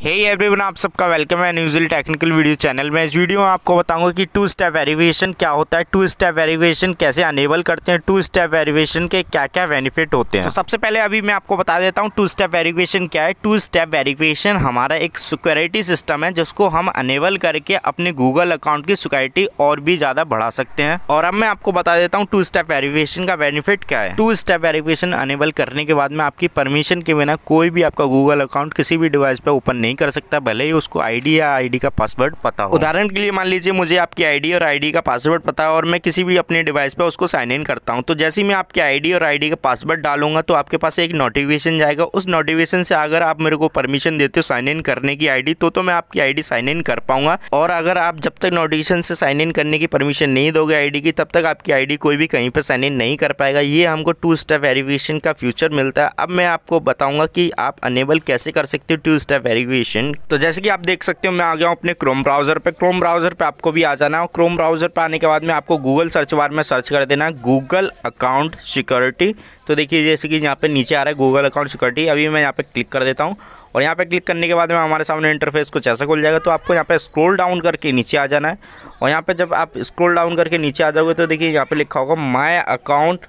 Hey everyone, आप सबका welcome है न्यूज़िल टेक्निकल वीडियो चैनल में। इस वीडियो में आपको बताऊंगा कि टू स्टेप वेरिफिकेशन क्या होता है, टू स्टेप वेरिफिकेशन कैसे अनेबल करते हैं, टू स्टेप वेरिफिकेशन के क्या क्या बेनिफिट होते हैं। तो सबसे पहले अभी मैं आपको बता देता हूं टू स्टेप वेरिफिकेशन क्या है। टू स्टेप वेरिफिकेशन हमारा एक सिक्योरिटी सिस्टम है जिसको हम अनेबल करके अपने गूगल अकाउंट की सिक्योरिटी और भी ज़्यादा बढ़ा सकते हैं। और अब मैं आपको बता देता हूँ टू स्टेप वेरिफिकेशन का बेनिफिट क्या है। टू स्टेप वेरिफिकेशन अनेबल करने के बाद में आपकी परमिशन के बिना कोई भी आपका गूगल अकाउंट किसी भी डिवाइस पर ओपन नहीं कर सकता, भले ही उसको आईडी या आईडी का पासवर्ड पता हो। उदाहरण के लिए मान लीजिए मुझे आपकी आईडी और आईडी का पासवर्ड पता है और मैं किसी भी अपने डिवाइस पे उसको साइन इन करता हूं, तो जैसे ही मैं आपकी आईडी और आईडी का पासवर्ड डालूंगा तो आपके पास एक नोटिफिकेशन जाएगा। उस नोटिफिकेशन से अगर आप मेरे को परमिशन देते हो साइन इन करने की आईडी तो मैं आपकी आईडी साइन इन कर पाऊंगा। और अगर आप जब तक नोटिफिकेशन से साइन इन करने की परमिशन नहीं दोगे आईडी की, तब तक आपकी आईडी कोई भी कहीं पर साइन इन नहीं कर पाएगा। ये हमको टू स्टेप वेरिफिकेशन का फ्यूचर मिलता है। अब मैं आपको बताऊंगा कि आप अनेबल कैसे कर सकते हो टू स्टेप वेरिफिकेशन। तो जैसे कि आप देख सकते हो मैं आ गया हूँ अपने क्रोम ब्राउजर पे। क्रोम ब्राउजर पे आपको भी आ जाना है। क्रोम ब्राउजर पे आने के बाद में आपको गूगल सर्च बार में सर्च कर देना है गूगल अकाउंट सिक्योरिटी। तो देखिए जैसे कि यहाँ पे नीचे आ रहा है गूगल अकाउंट सिक्योरिटी। अभी मैं यहाँ पे क्लिक कर देता हूँ और यहाँ पे क्लिक करने के बाद में हमारे सामने इंटरफेस कुछ ऐसा खुल जाएगा। तो आपको यहाँ पे स्क्रॉल डाउन करके नीचे आ जाना है और यहाँ पे जब आप स्क्रॉल डाउन करके नीचे आ जाओगे तो देखिए यहाँ पे लिखा होगा माई अकाउंट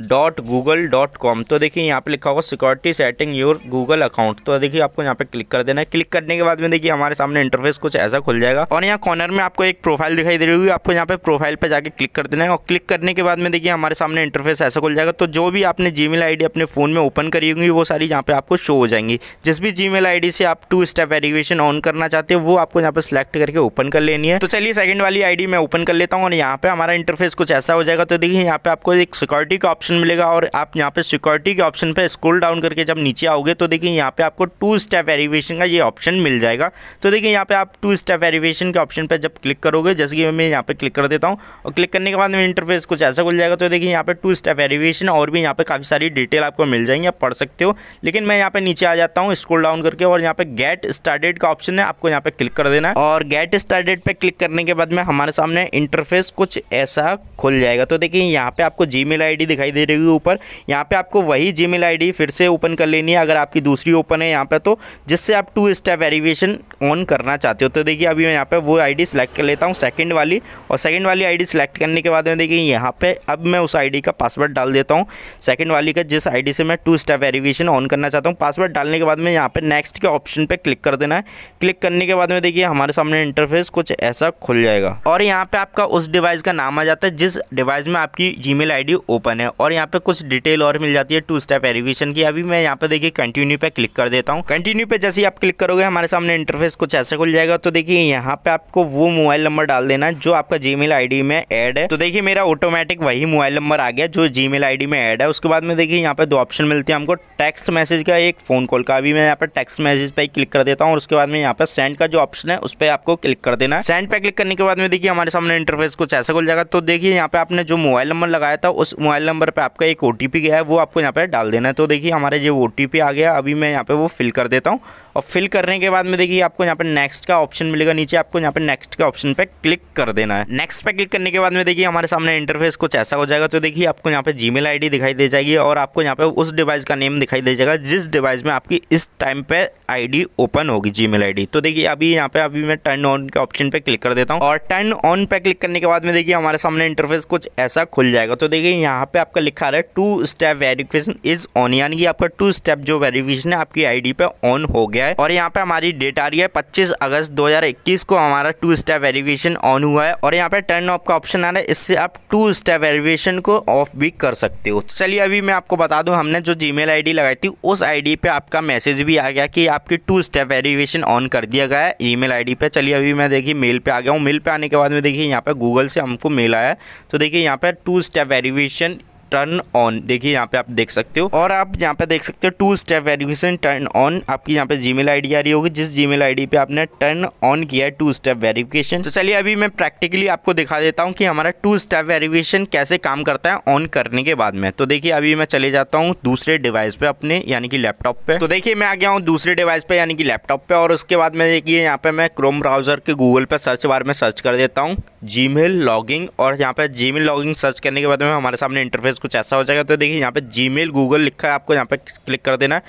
.google.com। तो देखिए यहाँ पे लिखा होगा security setting your Google account. तो देखिए आपको यहाँ पे क्लिक कर देना है। क्लिक करने के बाद में देखिए हमारे सामने इंटरफेस कुछ ऐसा खुल जाएगा और यहाँ कॉर्नर में आपको एक प्रोफाइल दिखाई दे रही होगी। आपको यहाँ पे प्रोफाइल पे जाके क्लिक कर देना है और क्लिक करने के बाद में देखिए हमारे सामने इंटरफेस ऐसा खुल जाएगा। तो जो भी आपने जीमेल आईडी अपने फ़ोन में ओपन करी होंगी वो सारी यहाँ पे आपको शो हो जाएंगी। जिस भी जीमेल आईडी से आप टू स्टेप वेरिफिकेशन ऑन करना चाहते हो वो आपको यहाँ पे सिलेक्ट करके ओपन कर लेनी है। तो चलिए सेकंड वाली आईडी मैं ओपन कर लेता हूँ और यहाँ पे हमारा इंटरफेस कुछ ऐसा हो जाएगा। तो देखिए यहाँ पे आपको एक सिक्योरिटी का ऑप्शन मिलेगा और आप यहाँ पे सिक्योरिटी के ऑप्शन पे स्क्रॉल डाउन करके जब नीचे आओगे तो देखिए यहाँ पे आपको टू स्टेप वेरिफिकेशन का ये ऑप्शन मिल जाएगा। तो देखिए यहाँ पे आप टू स्टेप वेरिफिकेशन के ऑप्शन पे जब क्लिक करोगे, जैसे कि मैं यहाँ पे क्लिक कर देता हूँ और क्लिक करने के बाद में इंटरफेस कुछ ऐसा खुल जाएगा। तो देखिए यहाँ पे टू स्टेप वेरिफिकेशन और भी यहाँ पे काफ़ी सारी डिटेल आपको मिल जाएंगी, आप पढ़ सकते हो। लेकिन मैं यहाँ पे नीचे आ जाता हूँ स्क्रॉल डाउन करके और यहाँ पे गेट स्टार्टेड का ऑप्शन है, आपको यहाँ पे क्लिक कर देना है। और गेट स्टार्टेड पे क्लिक करने के बाद में हमारे सामने इंटरफेस कुछ ऐसा खुल जाएगा। तो देखिए यहाँ पे आपको जीमेल आईडी दिखाई दे रही है ऊपर, यहाँ पे आपको वही जीमेल आईडी फिर से ओपन कर लेनी है अगर आपकी दूसरी ओपन है यहाँ पे, तो जिससे आप टू स्टेप वेरिफिकेशन ऑन करना चाहते हो। तो देखिए अभी मैं यहाँ पे वो आईडी सेलेक्ट कर लेता हूँ सेकंड वाली, और सेकंड वाली आईडी सेलेक्ट करने के बाद में देखिए यहाँ पे अब मैं उस आईडी का पासवर्ड डाल देता हूँ सेकंड वाली का, जिस आईडी से मैं टू स्टेप वेरिफिकेशन ऑन करना चाहता हूँ। पासवर्ड डालने के बाद में यहाँ पे नेक्स्ट के ऑप्शन पे क्लिक कर देना है। क्लिक करने के बाद में देखिए हमारे सामने इंटरफेस कुछ ऐसा खुल जाएगा और यहाँ पे आपका उस डिवाइस का नाम आ जाता है जिस डिवाइस में आपकी जीमेल आईडी ओपन है, और यहाँ पे कुछ डिटेल और मिल जाती है टू स्टेप वेरिफिकेशन की। अभी मैं यहाँ पे देखिए कंटिन्यू पे क्लिक कर देता हूँ। कंटिन्यू पे जैसे ही आप क्लिक करोगे हमारे सामने इंटरफेस कुछ ऐसा खुल जाएगा। तो देखिए यहाँ पे आपको वो मोबाइल नंबर डाल देना है जो आपका जीमेल आईडी में ऐड है। तो देखिए मेरा ऑटोमेटिक वही मोबाइल नंबर आ गया जो जीमेल आईडी में ऐड है। उसके बाद में देखिए यहाँ पे दो ऑप्शन मिलते हैं हमको, टेक्स्ट मैसेज का, एक फोन कॉल का। अभी मैं यहाँ पे टेक्स्ट मैसेज पे क्लिक कर देता हूँ और उसके बाद में यहाँ पे सेंड का जो ऑप्शन है उस पर आपको क्लिक कर देना है। सेंड पे क्लिक करने के बाद में देखिए हमारे सामने इंटरफेस कुछ ऐसा खुल जाएगा। तो देखिए यहाँ पे आपने जो मोबाइल नंबर लगाया था उस मोबाइल नंबर पे आपका एक ओटीपी गया है, वो आपको यहाँ पे डाल देना है। तो देखिए हमारे जो ओटीपी आ गया, अभी मैं यहाँ पे वो फिल कर देता हूँ और फिल करने के बाद में देखिए आपको यहाँ पे नेक्स्ट का ऑप्शन मिलेगा नीचे, आपको यहाँ पे नेक्स्ट के ऑप्शन पे क्लिक कर देना है। नेक्स्ट पे क्लिक करने के बाद में देखिए हमारे सामने इंटरफेस कुछ ऐसा हो जाएगा। तो देखिए आपको यहाँ पे जीमेल आईडी दिखाई दे जाएगी और आपको यहाँ पे उस डिवाइस का नेम दिखाई दे जाएगा जिस डिवाइस में आपकी इस टाइम पे आईडी ओपन होगी, जीमेल आईडी। तो देखिए अभी यहाँ पे मैं टर्न ऑन के ऑप्शन पे क्लिक कर देता हूँ और टर्न ऑन पे क्लिक करने के बाद में देखिए हमारे सामने इंटरफेस कुछ ऐसा खुल जाएगा। तो देखिए यहाँ पे आपका लिखा रहा है two step verification is on, यानी कि आपका टू स्टेप जो वेरिफिकेशन है आपकी आईडी पे ऑन हो गया है। और यहाँ पे हमारी डेट आ रही है 25 अगस्त 2021 को हमारा टू स्टेप वेरिफिकेशन ऑन हुआ है। और यहाँ पे टर्न ऑफ का ऑप्शन आ रहा है, इससे आप टू स्टेप वेरिफिकेशन को ऑफ भी कर सकते हो। चलिए अभी मैं आपको बता दूं, हमने जो जीमेल आईडी लगाई थी उस आईडी पे आपका मैसेज भी आ गया कि आपकी टू स्टेप वेरिफिकेशन ऑन कर दिया गया है ईमेल आईडी पे। चलिए अभी मैं देखिए मेल पे आ गया हूँ। मेल पे आने के बाद में देखिए यहाँ पे गूगल से हमको मेल आया है। तो देखिए यहाँ पे two step verification turn on, देखिए यहाँ पे आप देख सकते हो। और आप यहाँ पे देख सकते हो two step verification turn on, आपकी यहाँ पे जीमेल आईडी आ रही होगी जिस जीमेल आईडी पे आपने टर्न ऑन किया है टू स्टेप वेरिफिकेशन। तो चलिए अभी मैं प्रैक्टिकली आपको दिखा देता हूँ कि हमारा टू स्टेप वेरिफिकेशन कैसे काम करता है ऑन करने के बाद में। तो देखिए अभी मैं चले जाता हूँ दूसरे डिवाइस पे अपने, यानी कि लैपटॉप पे। तो देखिए मैं आ गया हूँ दूसरे डिवाइस पे यानी कि लैपटॉप पे, और उसके बाद में देखिए यहाँ पे मैं क्रोम ब्राउजर के गूगल पे सर्च बार में सर्च कर देता हूँ जीमेल लॉगिंग, और यहाँ पे जीमेल लॉगिंग सर्च करने के बाद में हमारे सामने इंटरफेस कुछ ऐसा हो जाएगा। तो देखिए यहाँ पे जीमेल गूगल लिखा है, आपको यहाँ पे क्लिक कर देना है।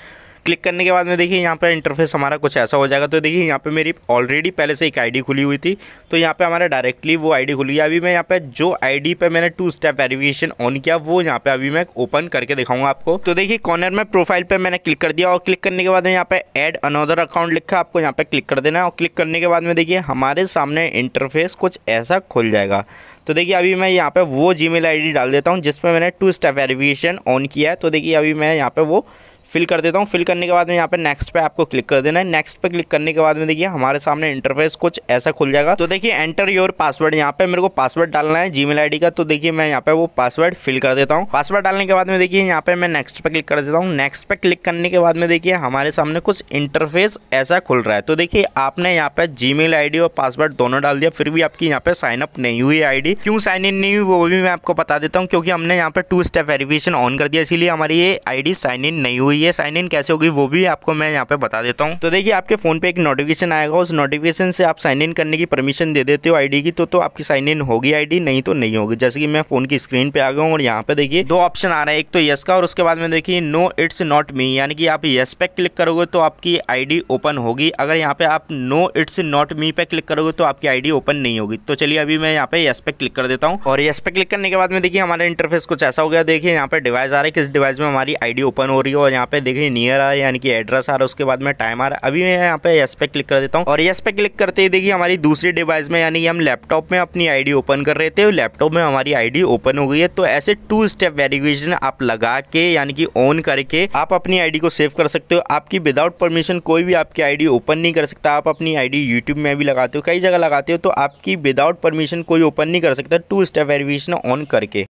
क्लिक करने के बाद में देखिए यहाँ पे इंटरफेस हमारा कुछ ऐसा हो जाएगा। तो देखिए यहाँ पे मेरी ऑलरेडी पहले से एक आईडी खुली हुई थी, तो यहाँ पे हमारा डायरेक्टली वो आईडी खुली है। अभी मैं यहाँ पे जो आईडी पे मैंने 2 स्टेप वेरिफिकेशन ऑन किया वो यहाँ पे अभी मैं ओपन करके दिखाऊंगा आपको। तो देखिए कॉर्नर में प्रोफाइल पे मैंने क्लिक कर दिया और क्लिक करने के बाद में यहाँ पे ऐड अनदर अकाउंट लिखा है, आपको यहाँ पे क्लिक कर देना है। और क्लिक करने के बाद में देखिए हमारे सामने इंटरफेस कुछ ऐसा खुल जाएगा। तो देखिए अभी मैं यहाँ पे वो जीमेल आईडी डाल देता हूँ जिस पे मैंने 2 स्टेप वेरिफिकेशन ऑन किया है। तो देखिए अभी मैं यहाँ पे वो फिल कर देता हूँ। फिल करने के बाद में यहाँ पे नेक्स्ट पे आपको क्लिक कर देना है। नेक्स्ट पे क्लिक करने के बाद में देखिए हमारे सामने इंटरफेस कुछ ऐसा खुल जाएगा। तो देखिए एंटर योर पासवर्ड, यहाँ पे मेरे को पासवर्ड डालना है जीमेल आईडी का। तो देखिए मैं यहाँ पे वो पासवर्ड फिल कर देता हूँ। पासवर्ड डालने के बाद में देखिए यहाँ पे मैं नेक्स्ट पे क्लिक कर देता हूँ। नेक्स्ट पे क्लिक करने के बाद में देखिए हमारे सामने कुछ इंटरफेस ऐसा खुल रहा है। तो देखिए आपने यहाँ पे जीमेल आईडी और पासवर्ड दोनों डाल दिया, फिर भी आपकी यहाँ पे साइन अप नहीं हुई आईडी। क्यों साइन इन नहीं हुई वो भी मैं आपको बता देता हूँ, क्योंकि हमने यहाँ पे 2 स्टेप वेरिफिकेशन ऑन कर दिया, इसीलिए हमारी ये आईडी साइन इन नहीं हुई है। साइन इन कैसे होगी वो भी आपको मैं यहाँ पे बता देता हूँ। तो देखिए आपके फोन पे एक नोटिफिकेशन आएगा, उस नोटिफिकेशन से आप साइन इन करने की परमिशन दे देते हो आईडी की, तो आपकी साइन इन होगी आईडी, नहीं तो नहीं होगी। जैसे कि मैं फोन की स्क्रीन पे आ गया हूँ और यहाँ पे देखिए 2 ऑप्शन आ रहा है, एक तो यस का और उसके बाद में देखिए नो इट्स नॉट मी, यानी कि आप यस पे क्लिक करोगे तो आपकी आईडी ओपन होगी। अगर यहाँ पे आप नो इट्स नॉट मी पे क्लिक करोगे तो आपकी आईडी ओपन नहीं होगी। तो चलिए अभी मैं यहाँ पे यस पे क्लिक कर देता हूँ और यस पे क्लिक करने के बाद में देखिए हमारा इंटरफेस कुछ ऐसा हो गया। देखिए यहाँ पे डिवाइस आ रहा है, किस डिवाइस में हमारी आईडी ओपन हो रही है और यहाँ पे देखिए नियर आ रहा है, यानी कि एड्रेस आ रहा है, उसके बाद में टाइम आ रहा है। अभी मैं यहाँ पे यस पे क्लिक कर देता हूँ और यस पे क्लिक करते ही देखिए हमारी दूसरी डिवाइस में, यानी कि हम लैपटॉप में अपनी आईडी ओपन कर रहे थे, लैपटॉप में हमारी आईडी ओपन हो गई है। तो ऐसे 2 स्टेप वेरिफिकेशन आप लगा के यानी कि ऑन करके आप अपनी आईडी को सेव कर सकते हो। आपकी विदाउट परमिशन कोई भी आपकी आईडी ओपन नहीं कर सकता। आप अपनी आईडी यूट्यूब में भी लगाते हो, कई जगह लगाते हो, तो आपकी विदाउट परमिशन कोई ओपन नहीं कर सकता 2 स्टेप वेरिफिकेशन ऑन करके।